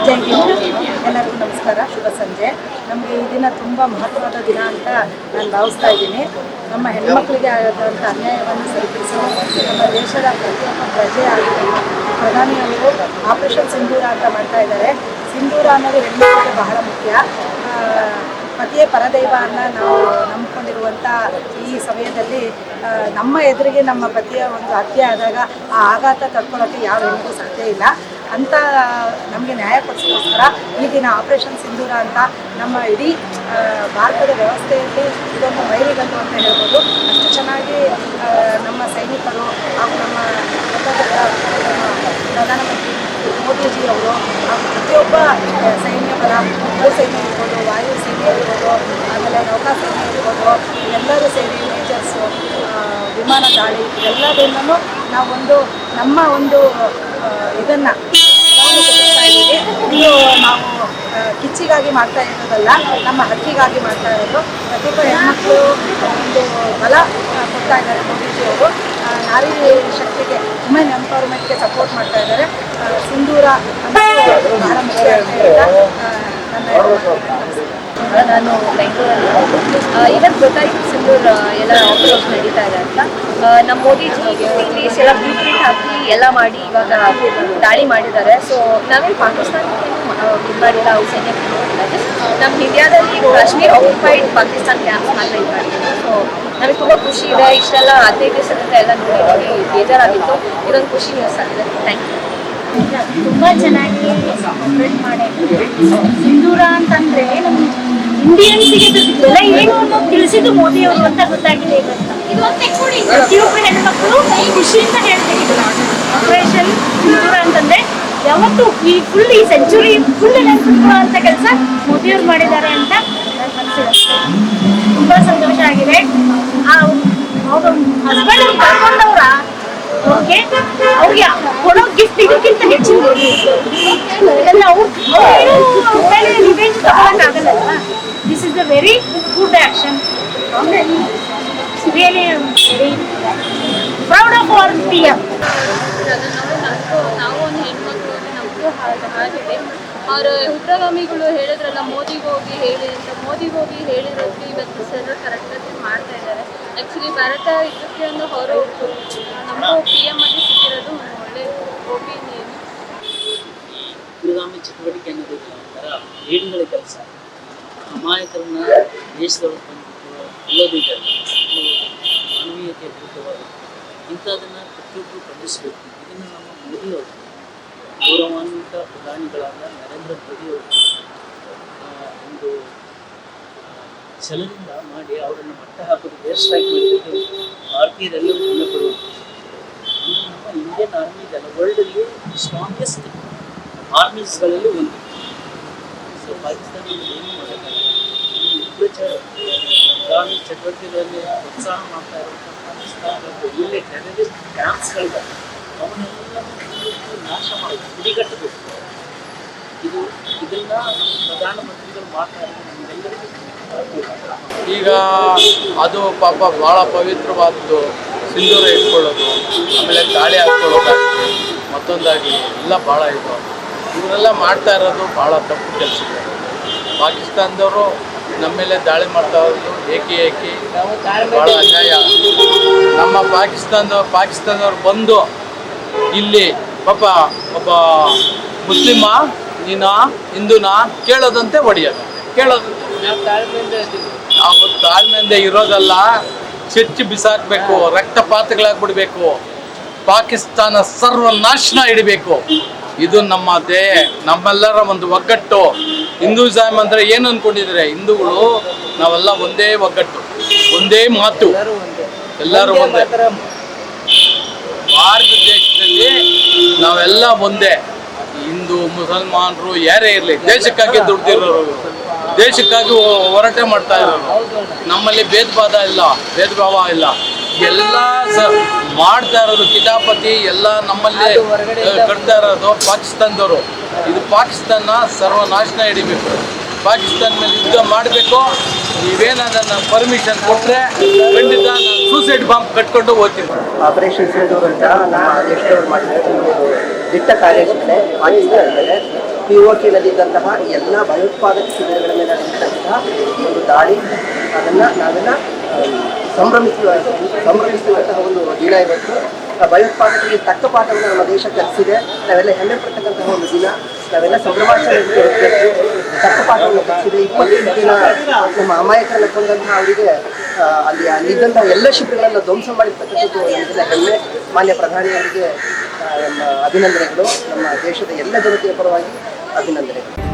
ಜೈ ಹಿಂದ್. ಎಲ್ಲರಿಗೂ ನಮಸ್ಕಾರ, ಶುಭ ಸಂಜೆ. ನಮಗೆ ಈ ದಿನ ತುಂಬ ಮಹತ್ವದ ದಿನ ಅಂತ ನಾನು ಭಾವಿಸ್ತಾ ಇದ್ದೀನಿ. ನಮ್ಮ ಹೆಣ್ಮಕ್ಳಿಗೆ ಆದಂಥ ಅನ್ಯಾಯವನ್ನು ಸರಿಪಡಿಸಲು ನಮ್ಮ ದೇಶದ ಪ್ರತಿಯೊಬ್ಬ ಪ್ರಜೆ ಆಗಿರುವ ಪ್ರಧಾನಿಯವರು ಆಪರೇಷನ್ ಸಿಂಧೂರ ಅಂತ ಮಾಡ್ತಾ ಇದ್ದಾರೆ. ಸಿಂಧೂರ ಅನ್ನೋದು ಹೆಣ್ಮಕ್ಳಿಗೆ ಬಹಳ ಮುಖ್ಯ. ಪತಿಯೇ ಪರದೈವ ಅನ್ನ ನಾವು ನಂಬಿಕೊಂಡಿರುವಂಥ ಈ ಸಮಯದಲ್ಲಿ ನಮ್ಮ ಎದುರಿಗೆ ನಮ್ಮ ಪತಿಯ ಒಂದು ಹತ್ಯೆ ಆದಾಗ ಆ ಆಘಾತ ತಡ್ಕೊಳ್ಳೋಕ್ಕೆ ಯಾವ ಹೆಣ್ಣಿಗೂ ಸಾಧ್ಯ ಇಲ್ಲ. ಅಂತ ನಮಗೆ ನ್ಯಾಯ ಕೊಡಿಸೋಸ್ಕರ ಈ ದಿನ ಆಪರೇಷನ್ ಸಿಂಧೂರ ಅಂತ ನಮ್ಮ ಇಡೀ ಭಾರತದ ವ್ಯವಸ್ಥೆಯಲ್ಲಿ ಇದೊಂದು ಮೈಲಿಗಲ್ಲು ಅಂತ ಹೇಳ್ಬೋದು. ಅಷ್ಟು ಚೆನ್ನಾಗಿ ನಮ್ಮ ಸೈನಿಕರು ಹಾಗೂ ನಮ್ಮ ಪ್ರಧಾನಮಂತ್ರಿ ಮೋದಿಜಿ ಅವರು ಹಾಗೂ ಪ್ರತಿಯೊಬ್ಬ ಸೈನ್ಯ ಬಲ, ಭೂ ಸೇನೆ ಇರ್ಬೋದು, ವಾಯು ಸೇನೆ ಇರ್ಬೋದು, ಆಮೇಲೆ ನೌಕಾ ಸೇನೆ ಇರ್ಬೋದು, ಎಲ್ಲರೂ ಸೇರಿ ಮೇಜರ್ಸು, ವಿಮಾನ ದಾಳಿ ಎಲ್ಲದನ್ನೂ ನಾವೊಂದು ನಮ್ಮ ಒಂದು ಇದನ್ನು ಇದು ನಾವು ಕಿಚ್ಚಿಗಾಗಿ ಮಾಡ್ತಾ ಇರೋದಲ್ಲ, ನಮ್ಮ ಹಕ್ಕಿಗಾಗಿ ಮಾಡ್ತಾ ಇರೋದು. ಪ್ರತಿಯೊಬ್ಬ ಹೆಣ್ಮಕ್ಳು ಒಂದು ಬಲ ಕೊಡ್ತಾ ಇದ್ದಾರೆ ಮೋದಿಜಿಯವರು. ನಾರಿ ಶಕ್ತಿಗೆ, ವುಮೆನ್ ಎಂಪವರ್ಮೆಂಟ್ಗೆ ಸಪೋರ್ಟ್ ಮಾಡ್ತಾ ಇದ್ದಾರೆ. ಸಿಂಧೂರ ಅನ್ನೋದು ಬಹಳ ಮುಖ್ಯ ಅಂತ ಹೇಳ್ತಾ ನಾನು ಬೆಂಗಳೂರಲ್ಲಿ ಇವತ್ತು ಗೊತ್ತಾಯಿತು ಸಿಂಧೂರ್ ಎಲ್ಲ ಆಪರೇಷನ್ ನಡೀತಾ ಇದೆ ಅಂತ. ನಮ್ಮ ಮೋದಿಜಿ 50 ಡೇಸ್ ಎಲ್ಲ ಬ್ಲೂ ಪ್ರಿಂಟ್ ಹಾಕಿ ಎಲ್ಲ ಮಾಡಿ ಇವಾಗ ದಾಳಿ ಮಾಡಿದ್ದಾರೆ. ಸೊ ನಾವೇನು ಪಾಕಿಸ್ತಾನಕ್ಕೆ ಇದು ಮಾಡಿಲ್ಲ, ಅವ್ರು ಸೈನ್ಯ ಮಾಡಿಲ್ಲ. ಜಸ್ಟ್ ನಮ್ಮ ಇಂಡಿಯಾದಲ್ಲಿ ಕಾಶ್ಮೀರ್ ಆಕ್ಯುಪೈಡ್ ಪಾಕಿಸ್ತಾನ ಕ್ಯಾಂಪ್ಸ್ ಮಾತ್ರ ಇದು ಮಾಡಿದ್ರು. ಸೊ ನಮಗೆ ತುಂಬ ಖುಷಿ ಇದೆ. ಇಷ್ಟೆಲ್ಲ 15 ದಿವಸದಿಂದ ಎಲ್ಲ ನೋಡಿ ಬೇಜಾರಾಗಿತ್ತು. ಇದೊಂದು ಖುಷಿ ನ್ಯೂಸ್ ಆಗಿದೆ. Thank you. ತುಂಬ ಚೆನ್ನಾಗಿ ಆಪ್ರೇಟ್ ಮಾಡಿದ್ರು. ಸಿಂಧೂರ ಅಂತಂದರೆ ನಮ್ಮ ಇಂಡಿಯನ್ಸಿಗೆ ಬೆಲೆ ಏನು ಅನ್ನೋದು ತಿಳಿಸಿದ್ದು ಮೋದಿಯವರು ಅಂತ ಗೊತ್ತಾಗಿದೆ. ಪ್ರತಿಯೊಬ್ಬ ಹೆಣ್ಮಕ್ಳು ಖುಷಿಯಿಂದ ಹೇಳ್ತೀನಿ, ಆಪರೇಷನ್ ಸಿಂಧೂರ ಅಂತಂದರೆ ಯಾವತ್ತು ಈ ಸೆಂಚುರಿ ಫುಲ್ ನೆನಪಿಟ್ಕೊಳ್ಳೋ ಅಂತ ಕೆಲಸ ಮೋದಿಯವರು ಮಾಡಿದ್ದಾರೆ ಅಂತ ನನ್ನ ಮನಸ್ಸಿದೆ. ತುಂಬ ಸಂತೋಷ ಆಗಿದೆ. ಅವರು ಹಸ್ಬೆಂಡ್ ಅವ್ರು ಕಳ್ಕೊಂಡವ್ರ ಅವ್ರಿಗೆ ಕೊಡೋ ಗಿಫ್ಟ್ ಇದಕ್ಕಿಂತ ಹೆಚ್ಚಿನ ಮೇಲೆ ರಿವೆಂಜ್ ತಗೊಳಕ್ಕಾಗಲ್ಲ. This is the very good action. Really very proud of our PM. ನಾವು ಒಂದು ಹೆಣ್ಮಕ್ಳು ನಮಗೂ ಹಾಗಿದೆ. ಅವ್ರ ಉಗ್ರಗಾಮಿಗಳು ಹೇಳಿದ್ರಲ್ಲ ಮೋದಿಗೆ ಹೋಗಿ ಹೇಳಿ ಅಂತ, ಮೋದಿಗೆ ಹೋಗಿ ಹೇಳಿರೋದು ಇವತ್ತು ಸರ್ ಕರೆಕ್ಟಾಗಿ ಮಾಡ್ತಾ ಇದ್ದಾರೆ. ಆ್ಯಕ್ಚುಲಿ ಭಾರತ ಇದಕ್ಕೆ ಒಂದು ಹೊರಟು ನಮಗೂ PM ಆಗಿ ಸಿಕ್ಕಿರೋದು ಒಳ್ಳೆ ಒಪಿನಿಯನ್. ಉಗ್ರಗಾಮಿ ಚಟುವಟಿಕೆ ಅನ್ನೋದು ಒಂಥರ ಏಡುಗಳ ಕೆಲಸ. ಅಮಾಯಕರನ್ನ ದೇಶದೊಳಗೆ ಬಂದ್ಬಿಟ್ಟು ಕೊಲ್ಲೋದಿದೆ, ಮಾನವೀಯತೆ ವಿರುದ್ಧವಾಗಿ ಇಂಥದನ್ನು ಪ್ರತಿಯೊಬ್ಬರು ಖಂಡಿಸಬೇಕು. ಇದನ್ನು ನಮ್ಮ ಮೋದಿಯವರು, ಗೌರವಾನ್ವಿತ ಪ್ರಧಾನಿಗಳಾದ ನರೇಂದ್ರ ಮೋದಿಯವರು ಒಂದು ಛಲದಿಂದ ಮಾಡಿ ಅವರನ್ನು ಮಟ್ಟ ಹಾಕೋದು, ಏರ್ ಸ್ಟ್ರೈಕ್ ಮಾಡಿದ್ದು ಭಾರತೀಯರೆಲ್ಲರೂ ಹೆಮ್ಮೆ ಪಡುವುದು. ನಮ್ಮ ಇಂಡಿಯನ್ ಆರ್ಮಿ ಇದೆಲ್ಲ ವರ್ಲ್ಡಲ್ಲಿ ಸ್ಟ್ರಾಂಗೆಸ್ಟ್ ಆರ್ಮೀಸ್ಗಳಲ್ಲಿ ಒಂದು. ಸೊ ಪಾಕಿಸ್ತಾನದಲ್ಲಿ ಏನೂ ಮಾಡೋಕ್ಕಾಗಲ್ಲ. ಈ ಉಗ್ರಗಾಮಿ ಚಟುವಟಿಕೆಗಳಲ್ಲಿ ಪ್ರೋತ್ಸಾಹ ಮಾಡ್ತಾ ಇರುವಂಥ ಪಾಕಿಸ್ತಾನದ ಒಳ್ಳೆ ಟೆರರಿಸ್ಟ್ ಕ್ಯಾಂಪ್ಸ್ಗಳಿದ್ದಾವೆ, ಅವನ್ನೆಲ್ಲ ನಾಶ ಮಾಡೋದು, ಹಿಡಿಗಟ್ಟಬೇಕು. ಇದನ್ನು ನಮ್ಮ ಪ್ರಧಾನಮಂತ್ರಿಗಳು ಮಾಡ್ತಾ ಇರೋದು ನಮಗೆಲ್ಲರಿಗೂ. ಈಗ ಅದು ಪಾಪ ಭಾಳ ಪವಿತ್ರವಾದದ್ದು ಸಿಂಧೂರ ಇಟ್ಕೊಳ್ಳೋದು, ಆಮೇಲೆ ತಾಳಿ ಹಾಕ್ಕೊಳ್ಳೋದಾಗಲಿ ಮತ್ತೊಂದಾಗಲಿ ಎಲ್ಲ ಭಾಳ ಇದು. ಇವರೆಲ್ಲ ಮಾಡ್ತಾ ಇರೋದು ಭಾಳ ತಪ್ಪು ಕೆಲಸ. ಪಾಕಿಸ್ತಾನದವರು ನಮ್ಮ ಮೇಲೆ ದಾಳಿ ಮಾಡ್ತಾ ಇರೋದು ಏಕಿ ಭಾಳ ಅನ್ಯಾಯ. ನಮ್ಮ ಪಾಕಿಸ್ತಾನದವ್ರು ಬಂದು ಇಲ್ಲಿ ಪಾಪ ಒಬ್ಬ ಮುಸ್ಲಿಮ ನೀನಾ ಹಿಂದೂನಾ ಕೇಳೋದಂತೆ ಹೊಡೆಯೋದು, ಕೇಳೋದು. ನಾವು ತಾಳ್ಮೆಯಿಂದ ಇರೋದಲ್ಲ, ಚೆಚ್ಚಿ ಬಿಸಾಕಬೇಕು, ರಕ್ತಪಾತಗಳಾಗ್ಬಿಡ್ಬೇಕು, ಪಾಕಿಸ್ತಾನ ಸರ್ವನಾಶನ ಹಿಡಿಬೇಕು. ಇದು ನಮ್ಮೆಲ್ಲರ ಒಂದು ಒಗ್ಗಟ್ಟು. ಹಿಂದೂಯಿಸಮ್ ಅಂದರೆ ಏನು ಅಂದ್ಕೊಂಡಿದ್ದಾರೆ ಹಿಂದೂಗಳು? ನಾವೆಲ್ಲ ಒಂದೇ ಒಗ್ಗಟ್ಟು, ಒಂದೇ ಮಾತು, ಎಲ್ಲರೂ ಒಂದೇ. ಭಾರತ ದೇಶದಲ್ಲಿ ನಾವೆಲ್ಲ ಒಂದೇ. ಹಿಂದೂ ಮುಸಲ್ಮಾನರು ಯಾರೇ ಇರಲಿ, ದೇಶಕ್ಕಾಗಿ ದುಡ್ದಿರೋರು, ದೇಶಕ್ಕಾಗಿ ಹೋರಾಟ ಮಾಡ್ತಾ ಇರೋರು. ನಮ್ಮಲ್ಲಿ ಭೇದ ಭಾವ ಇಲ್ಲ. ಎಲ್ಲ ಮಾಡ್ತಾ ಇರೋದು ಕಿತಾಪತಿ ಎಲ್ಲ ನಮ್ಮಲ್ಲಿ ಕಟ್ತಾ ಇರೋದು ಪಾಕಿಸ್ತಾನದವರು. ಇದು ಪಾಕಿಸ್ತಾನ ಸರ್ವನಾಶನ ಹಿಡಿಬೇಕು, ಪಾಕಿಸ್ತಾನ ಮೇಲೆ ಯುದ್ಧ ಮಾಡಬೇಕು. ನೀವೇನದನ್ನು ಪರ್ಮಿಷನ್ ಕೊಟ್ಟರೆ ಖಂಡಿತ ನಾನು ಸೂಸೈಡ್ ಬಾಂಬ್ ಕಟ್ಕೊಂಡು ಹೋಗ್ತೀನಿ. ಆಪರೇಷನ್ ಸಿಂಧೂರ್ ಅಂತ ನಮ್ಮ ದೇಶದವ್ರು ಮಾಡಿದ್ದಾರೆ. ದಿಟ್ಟ ಕಾರ್ಯಾಚರಣೆ ಪಾಕಿಸ್ತಾನದಲ್ಲಿ POK ನಲ್ಲಿದ್ದಂತಹ ಎಲ್ಲ ಭಯೋತ್ಪಾದಕ ಶಿಬಿರಗಳ ಮೇಲೆ ನಡೆದಿದ್ದಂತಹ ಒಂದು ದಾಳಿ, ಅದನ್ನು ನಾವೆಲ್ಲ ಸಂಭ್ರಮಿಸುವಂತಹ ಒಂದು ದಿನ ಇವತ್ತು. ಭಯೋತ್ಪಾದಕರಿಗೆ ತಕ್ಕ ಪಾಠವನ್ನು ನಮ್ಮ ದೇಶ ಕಲಿಸಿದೆ. ನಾವೆಲ್ಲ ಹೆಮ್ಮೆ ಪಡ್ತಕ್ಕಂತಹ ಒಂದು ದಿನ. ನಾವೆಲ್ಲ ಸಂಭ್ರಮಾಚರಣೆ ತಕ್ಕ ಪಾಠವನ್ನು ಕಲಿಸಿದೆ. 25 ದಿನ ನಮ್ಮ ಅಮಾಯಕರನ್ನು ಕೊಂದಂತಹ ಅವರಿಗೆ ಅಲ್ಲಿದ್ದಂತಹ ಎಲ್ಲ ಶಿಬಿರಗಳನ್ನು ಧ್ವಂಸ ಮಾಡಿರ್ತಕ್ಕಂಥದ್ದು ನಮಗೆಲ್ಲ ಹೆಮ್ಮೆ. ಮಾನ್ಯ ಪ್ರಧಾನಿಯವರಿಗೆ ನಮ್ಮ ಅಭಿನಂದನೆಗಳು. ನಮ್ಮ ದೇಶದ ಎಲ್ಲ ಜನತೆಯ ಪರವಾಗಿ ಅಭಿನಂದನೆಗಳು.